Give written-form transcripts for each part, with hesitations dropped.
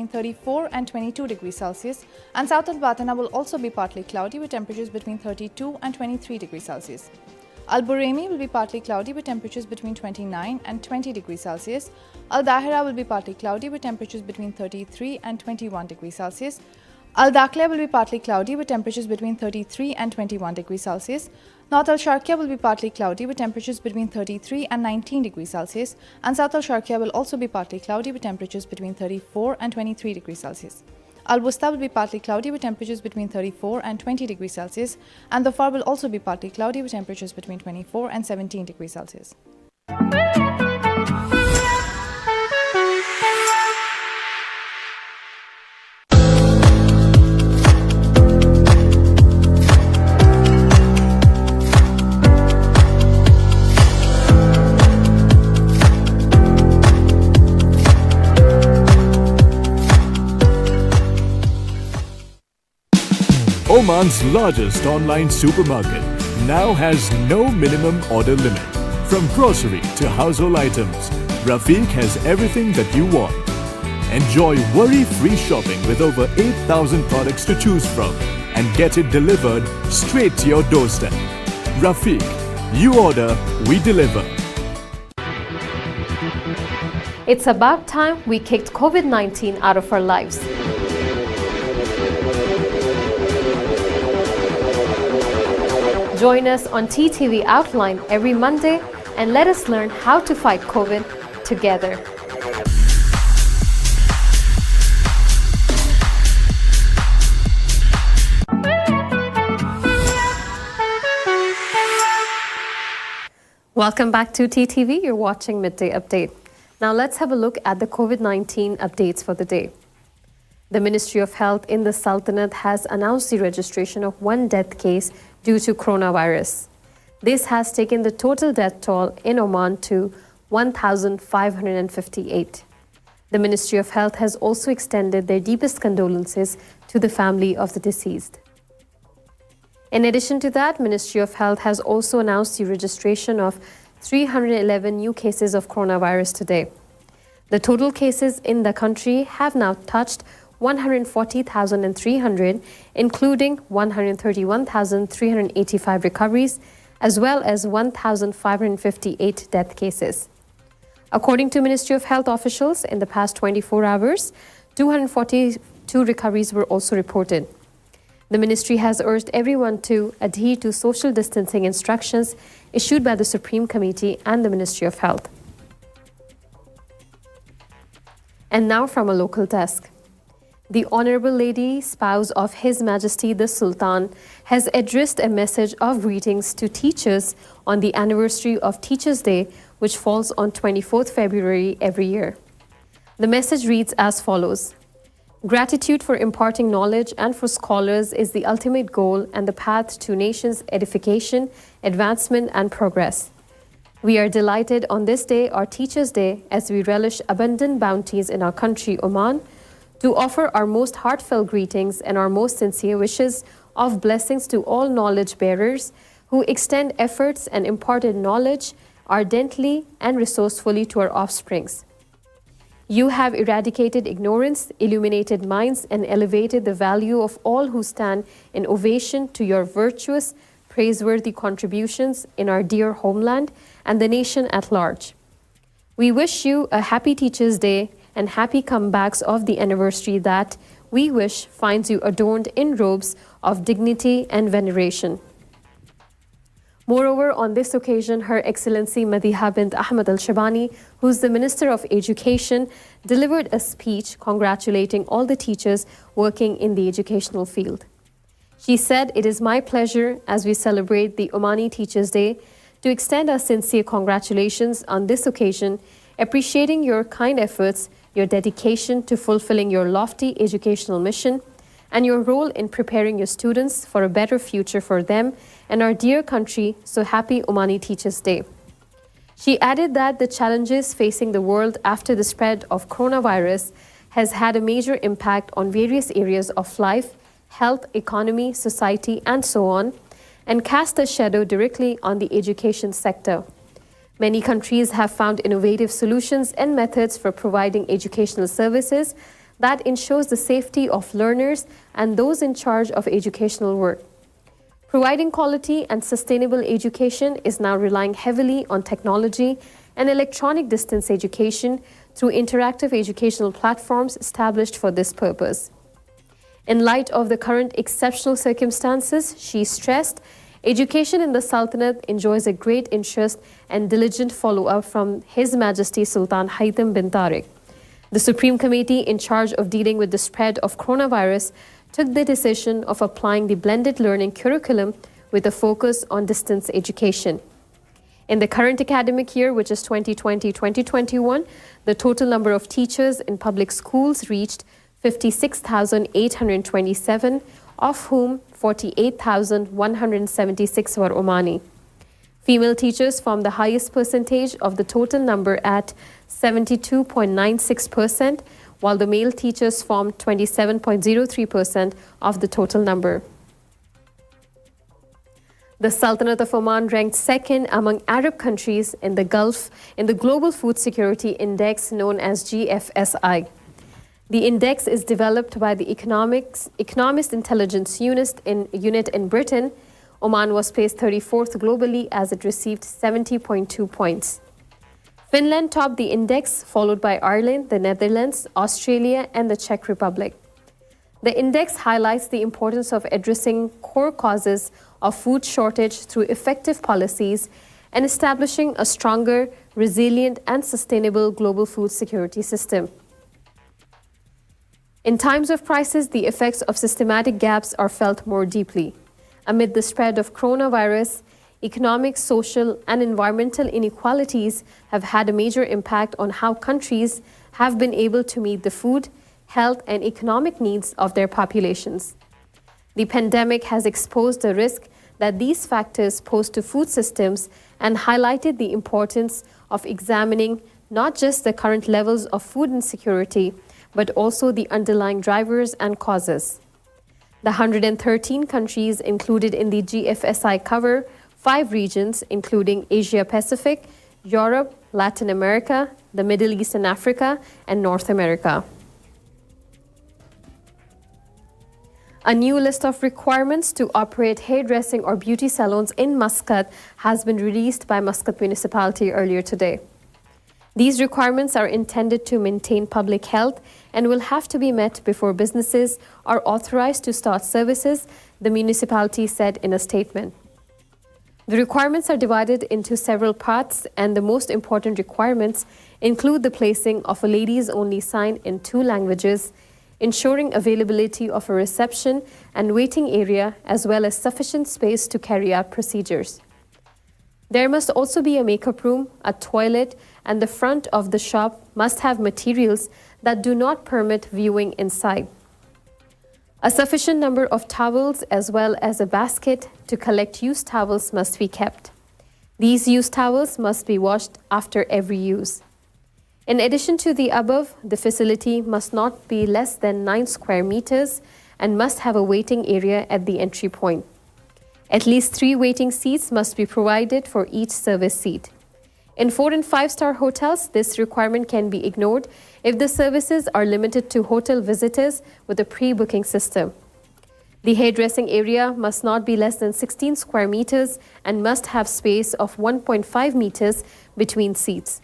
34 and 22 degrees Celsius, and South Al-Batana will also be partly cloudy with temperatures between 32 and 23 degrees Celsius. Al-Buraimi will be partly cloudy with temperatures between 29 and 20 degrees Celsius. Al-Dahira will be partly cloudy with temperatures between 33 and 21 degrees Celsius. Al-Dakhla will be partly cloudy with temperatures between 33 and 21 degrees Celsius. North Al-Sharqiya will be partly cloudy with temperatures between 33 and 19 degrees Celsius, and South Al-Sharqiya will also be partly cloudy with temperatures between 34 and 23 degrees Celsius. Al-Wusta will be partly cloudy with temperatures between 34 and 20 degrees Celsius, and Dhofar will also be partly cloudy with temperatures between 24 and 17 degrees Celsius. Oman's largest online supermarket now has no minimum order limit. From grocery to household items, Rafiq has everything that you want. Enjoy worry-free shopping with over 8,000 products to choose from and get it delivered straight to your doorstep. Rafiq, you order, we deliver. It's about time we kicked COVID-19 out of our lives. Join us on TTV Outline every Monday and let us learn how to fight COVID together. Welcome back to TTV. You're watching Midday Update. Now let's have a look at the COVID-19 updates for the day. The Ministry of Health in the Sultanate has announced the registration of one death case due to coronavirus. This has taken the total death toll in Oman to 1,558. The Ministry of Health has also extended their deepest condolences to the family of the deceased. In addition to that, Ministry of Health has also announced the registration of 311 new cases of coronavirus today. The total cases in the country have now touched 140,300, including 131,385 recoveries, as well as 1,558 death cases. According to Ministry of Health officials, in the past 24 hours, 242 recoveries were also reported. The ministry has urged everyone to adhere to social distancing instructions issued by the Supreme Committee and the Ministry of Health. And now from a local desk. The Honorable Lady, spouse of His Majesty the Sultan, has addressed a message of greetings to teachers on the anniversary of Teachers' Day, which falls on 24th February every year. The message reads as follows. Gratitude for imparting knowledge and for scholars is the ultimate goal and the path to nation's edification, advancement, and progress. We are delighted on this day, our Teachers' Day, as we relish abundant bounties in our country, Oman, to offer our most heartfelt greetings and our most sincere wishes of blessings to all knowledge bearers who extend efforts and imparted knowledge ardently and resourcefully to our offsprings. You have eradicated ignorance, illuminated minds, and elevated the value of all who stand in ovation to your virtuous, praiseworthy contributions in our dear homeland and the nation at large. We wish you a happy Teachers' Day and happy comebacks of the anniversary that we wish finds you adorned in robes of dignity and veneration. Moreover, on this occasion, Her Excellency Madiha bint Ahmed Al-Shabani, who is the Minister of Education, delivered a speech congratulating all the teachers working in the educational field. She said, "It is my pleasure as we celebrate the Omani Teachers' Day to extend our sincere congratulations on this occasion, appreciating your kind efforts, your dedication to fulfilling your lofty educational mission, and your role in preparing your students for a better future for them and our dear country. So happy Omani Teachers' Day." She added that the challenges facing the world after the spread of coronavirus has had a major impact on various areas of life, health, economy, society, and so on, and cast a shadow directly on the education sector. Many countries have found innovative solutions and methods for providing educational services that ensures the safety of learners and those in charge of educational work. Providing quality and sustainable education is now relying heavily on technology and electronic distance education through interactive educational platforms established for this purpose. In light of the current exceptional circumstances, she stressed, education in the Sultanate enjoys a great interest and diligent follow-up from His Majesty Sultan Haitham bin Tariq. The Supreme Committee in charge of dealing with the spread of coronavirus took the decision of applying the blended learning curriculum with a focus on distance education. In the current academic year, which is 2020-2021, the total number of teachers in public schools reached 56,827, of whom 48,176 were Omani. Female teachers formed the highest percentage of the total number at 72.96%, while the male teachers formed 27.03% of the total number. The Sultanate of Oman ranked second among Arab countries in the Gulf in the Global Food Security Index known as GFSI. The index is developed by the Economist Intelligence Unit in Britain. Oman was placed 34th globally as it received 70.2 points. Finland topped the index, followed by Ireland, the Netherlands, Australia, and the Czech Republic. The index highlights the importance of addressing core causes of food shortage through effective policies and establishing a stronger, resilient, and sustainable global food security system. In times of crisis, the effects of systematic gaps are felt more deeply. Amid the spread of coronavirus, economic, social, and environmental inequalities have had a major impact on how countries have been able to meet the food, health, and economic needs of their populations. The pandemic has exposed the risk that these factors pose to food systems and highlighted the importance of examining not just the current levels of food insecurity, but also the underlying drivers and causes. The 113 countries included in the GFSI cover 5 regions, including Asia Pacific, Europe, Latin America, the Middle East and Africa, and North America. A new list of requirements to operate hairdressing or beauty salons in Muscat has been released by Muscat Municipality earlier today. These requirements are intended to maintain public health and will have to be met before businesses are authorized to start services, the municipality said in a statement. The requirements are divided into several parts, and the most important requirements include the placing of a ladies only sign in 2 languages, ensuring availability of a reception and waiting area, as well as sufficient space to carry out procedures. There must also be a makeup room, a toilet, and the front of the shop must have materials that do not permit viewing inside. A sufficient number of towels as well as a basket to collect used towels must be kept. These used towels must be washed after every use. In addition to the above, the facility must not be less than 9 square meters and must have a waiting area at the entry point. At least 3 waiting seats must be provided for each service seat. In 4- and 5-star hotels, this requirement can be ignored if the services are limited to hotel visitors with a pre-booking system. The hairdressing area must not be less than 16 square meters and must have space of 1.5 meters between seats.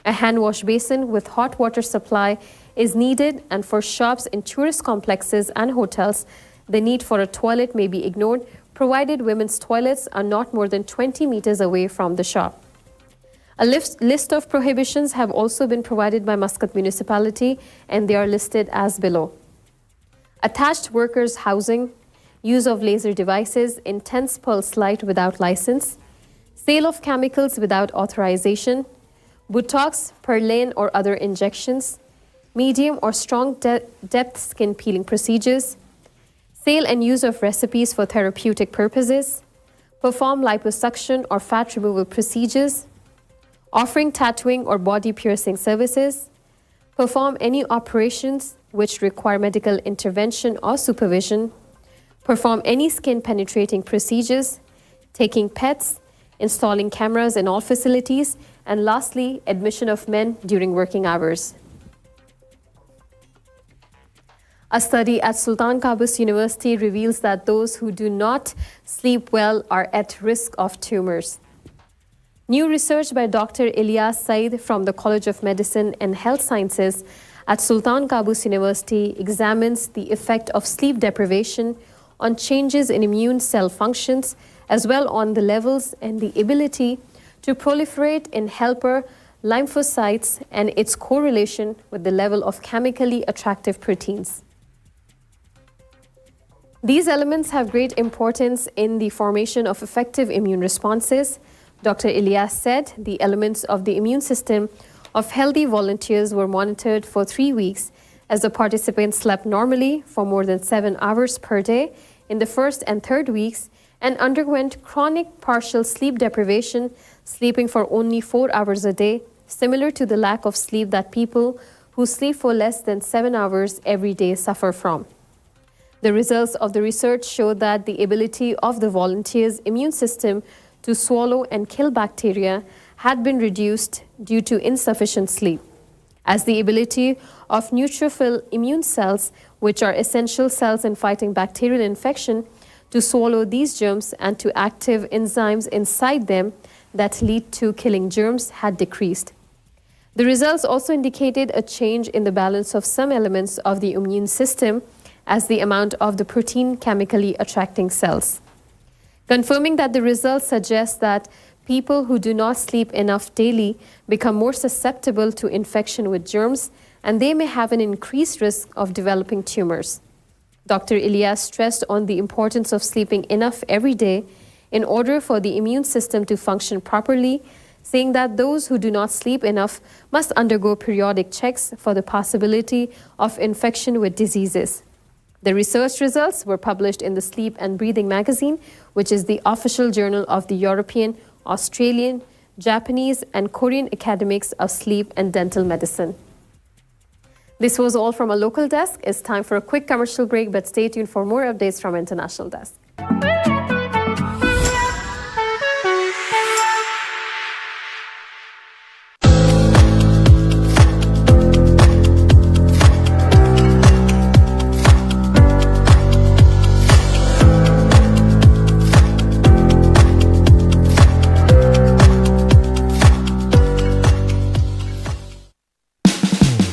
A hand wash basin with hot water supply is needed, and for shops in tourist complexes and hotels, the need for a toilet may be ignored, provided women's toilets are not more than 20 meters away from the shop. A list of prohibitions have also been provided by Muscat Municipality, and they are listed as below. Attached workers' housing, use of laser devices, intense pulse light without license, sale of chemicals without authorization, Botox, Perlane or other injections, medium or strong depth skin peeling procedures, sale and use of recipes for therapeutic purposes, perform liposuction or fat removal procedures, offering tattooing or body piercing services, perform any operations which require medical intervention or supervision, perform any skin penetrating procedures, taking pets, installing cameras in all facilities, and lastly, admission of men during working hours. A study at Sultan Qaboos University reveals that those who do not sleep well are at risk of tumors. New research by Dr. Ilyas Saeed from the College of Medicine and Health Sciences at Sultan Qaboos University examines the effect of sleep deprivation on changes in immune cell functions, as well on the levels and the ability to proliferate in helper lymphocytes and its correlation with the level of chemically attractive proteins. These elements have great importance in the formation of effective immune responses. Dr. Ilyas said the elements of the immune system of healthy volunteers were monitored for 3 weeks as the participants slept normally for more than 7 hours per day in the first and third weeks and underwent chronic partial sleep deprivation, sleeping for only 4 hours a day, similar to the lack of sleep that people who sleep for less than 7 hours every day suffer from. The results of the research showed that the ability of the volunteers' immune system to swallow and kill bacteria had been reduced due to insufficient sleep, as the ability of neutrophil immune cells, which are essential cells in fighting bacterial infection, to swallow these germs and to active enzymes inside them that lead to killing germs had decreased. The results also indicated a change in the balance of some elements of the immune system as the amount of the protein chemically attracting cells, confirming that the results suggest that people who do not sleep enough daily become more susceptible to infection with germs, and they may have an increased risk of developing tumors. Dr. Ilyas stressed on the importance of sleeping enough every day in order for the immune system to function properly, saying that those who do not sleep enough must undergo periodic checks for the possibility of infection with diseases. The research results were published in the Sleep and Breathing magazine, which is the official journal of the European, Australian, Japanese, and Korean academics of sleep and dental medicine. This was all from a local desk. It's time for a quick commercial break, but stay tuned for more updates from international desk.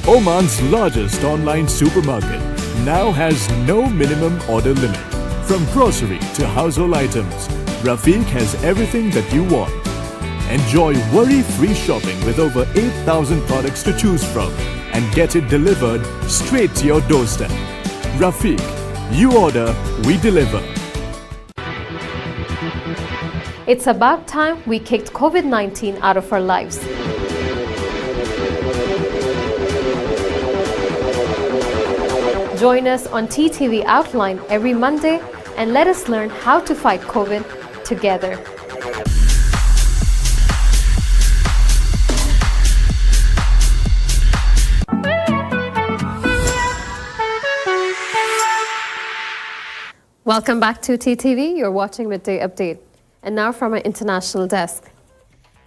Oman's largest online supermarket now has no minimum order limit. From grocery to household items, Rafiq has everything that you want. Enjoy worry-free shopping with over 8,000 products to choose from and get it delivered straight to your doorstep. Rafiq, you order, we deliver. It's about time we kicked COVID-19 out of our lives. Join us on TTV Outline every Monday and let us learn how to fight COVID together. Welcome back to TTV. You're watching Midday Update. And now from our international desk.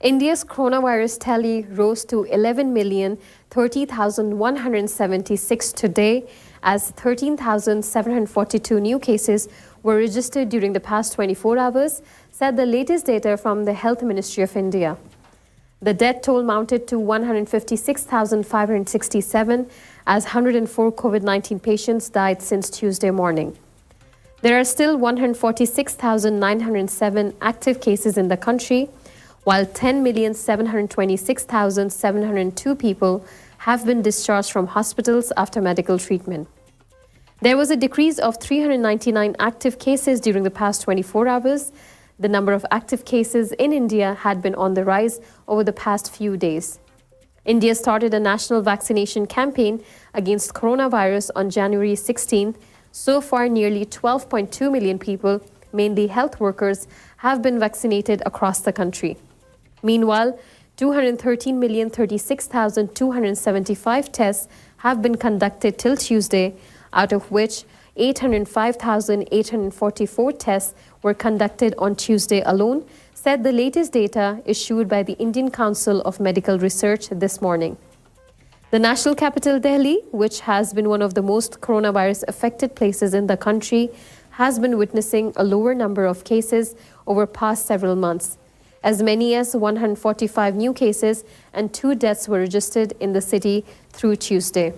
India's coronavirus tally rose to 11,030,176 today, as 13,742 new cases were registered during the past 24 hours, said the latest data from the Health Ministry of India. The death toll mounted to 156,567 as 104 COVID-19 patients died since Tuesday morning. There are still 146,907 active cases in the country, while 10,726,702 people have been discharged from hospitals after medical treatment. There was a decrease of 399 active cases during the past 24 hours. The number of active cases in India had been on the rise over the past few days. India started a national vaccination campaign against coronavirus on January 16th. So far, nearly 12.2 million people, mainly health workers, have been vaccinated across the country. Meanwhile, 213,036,275 tests have been conducted till Tuesday, out of which 805,844 tests were conducted on Tuesday alone, said the latest data issued by the Indian Council of Medical Research this morning. The national capital, Delhi, which has been one of the most coronavirus affected places in the country, has been witnessing a lower number of cases over past several months. As many as 145 new cases and 2 deaths were registered in the city through Tuesday.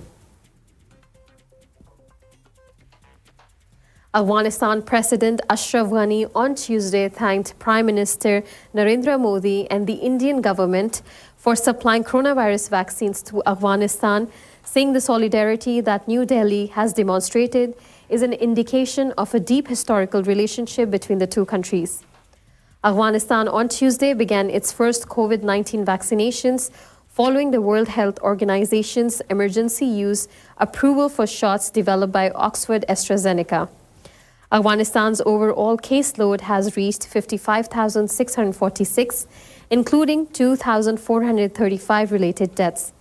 Afghanistan President Ashraf Ghani on Tuesday thanked Prime Minister Narendra Modi and the Indian government for supplying coronavirus vaccines to Afghanistan, saying the solidarity that New Delhi has demonstrated is an indication of a deep historical relationship between the two countries. Afghanistan on Tuesday began its first COVID-19 vaccinations following the World Health Organization's emergency use approval for shots developed by Oxford AstraZeneca. Afghanistan's overall caseload has reached 55,646, including 2,435 related deaths.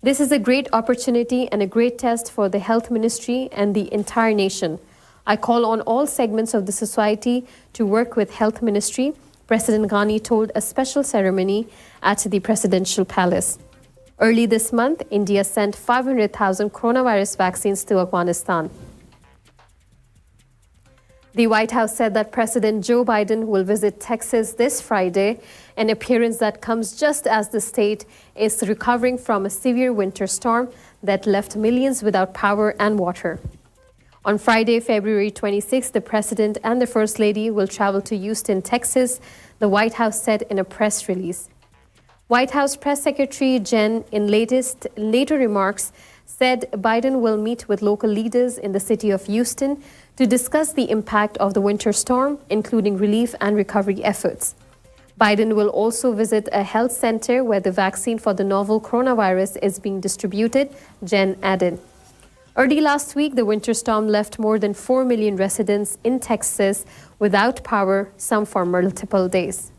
This is a great opportunity and a great test for the Health Ministry and the entire nation. I call on all segments of the society to work with Health Ministry, President Ghani told a special ceremony at the Presidential Palace. Early this month, India sent 500,000 coronavirus vaccines to Afghanistan. The White House said that President Joe Biden will visit Texas this Friday, an appearance that comes just as the state is recovering from a severe winter storm that left millions without power and water. On Friday, February 26, the President and the First Lady will travel to Houston, Texas, the White House said in a press release. White House Press Secretary Jen, in later remarks, said Biden will meet with local leaders in the city of Houston to discuss the impact of the winter storm, including relief and recovery efforts. Biden will also visit a health center where the vaccine for the novel coronavirus is being distributed, Jen added. Early last week, the winter storm left more than 4 million residents in Texas without power, some for multiple days.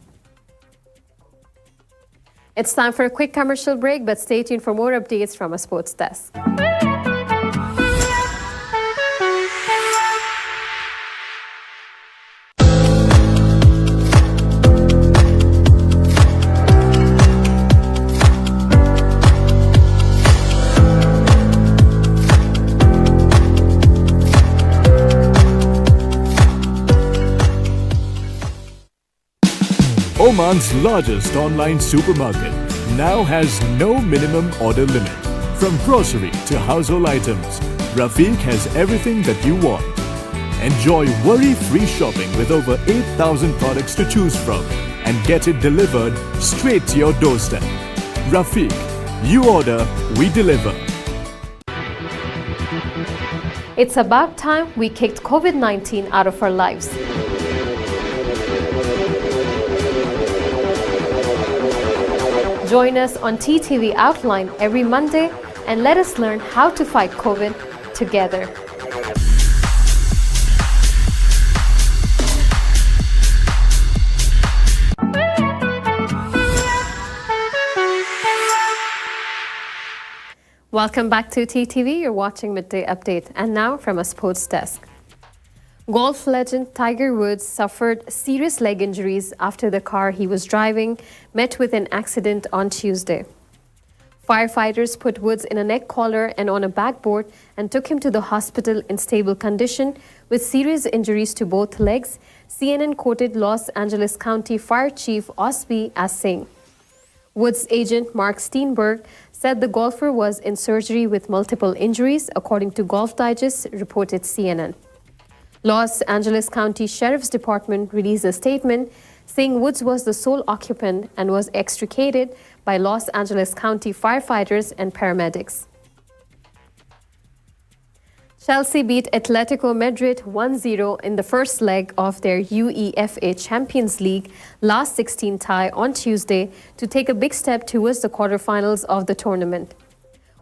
It's time for a quick commercial break, but stay tuned for more updates from a sports desk. Oman's largest online supermarket now has no minimum order limit. From grocery to household items, Rafiq has everything that you want. Enjoy worry-free shopping with over 8,000 products to choose from and get it delivered straight to your doorstep. Rafiq, you order, we deliver. It's about time we kicked COVID-19 out of our lives. Join us on TTV Outline every Monday and let us learn how to fight COVID together. Welcome back to TTV. You're watching Midday Update. And now from a sports desk. Golf legend Tiger Woods suffered serious leg injuries after the car he was driving met with an accident on Tuesday. Firefighters put Woods in a neck collar and on a backboard and took him to the hospital in stable condition with serious injuries to both legs, CNN quoted Los Angeles County Fire Chief Osby as saying. Woods' agent Mark Steenberg said the golfer was in surgery with multiple injuries, according to Golf Digest, reported CNN. Los Angeles County Sheriff's Department released a statement saying Woods was the sole occupant and was extricated by Los Angeles County firefighters and paramedics. Chelsea beat Atletico Madrid 1-0 in the first leg of their UEFA Champions League last 16 tie on Tuesday to take a big step towards the quarterfinals of the tournament.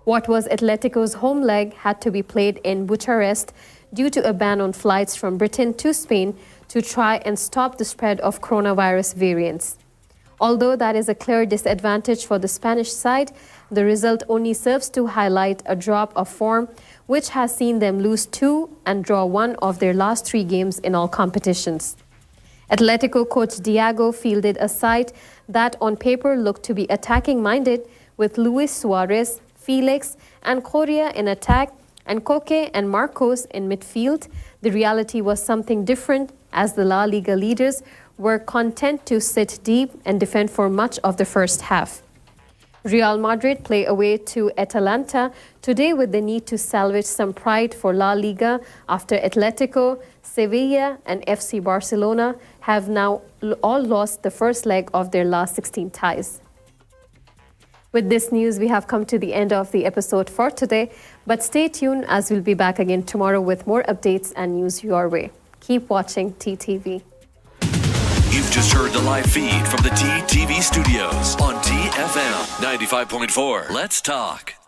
What was Atletico's home leg had to be played in Bucharest due to a ban on flights from Britain to Spain to try and stop the spread of coronavirus variants. Although that is a clear disadvantage for the Spanish side, the result only serves to highlight a drop of form which has seen them lose 2 and draw 1 of their last 3 games in all competitions. Atletico coach Diego fielded a side that on paper looked to be attacking-minded with Luis Suarez, Felix and Correa in attack and Koke and Marcos in midfield, the reality was something different, as the La Liga leaders were content to sit deep and defend for much of the first half. Real Madrid play away to Atalanta today with the need to salvage some pride for La Liga after Atletico, Sevilla and FC Barcelona have now all lost the first leg of their last 16 ties. With this news, we have come to the end of the episode for today, but stay tuned as we'll be back again tomorrow with more updates and news your way. Keep watching TTV. You've just heard the live feed from the TTV studios on TFM 95.4. Let's talk.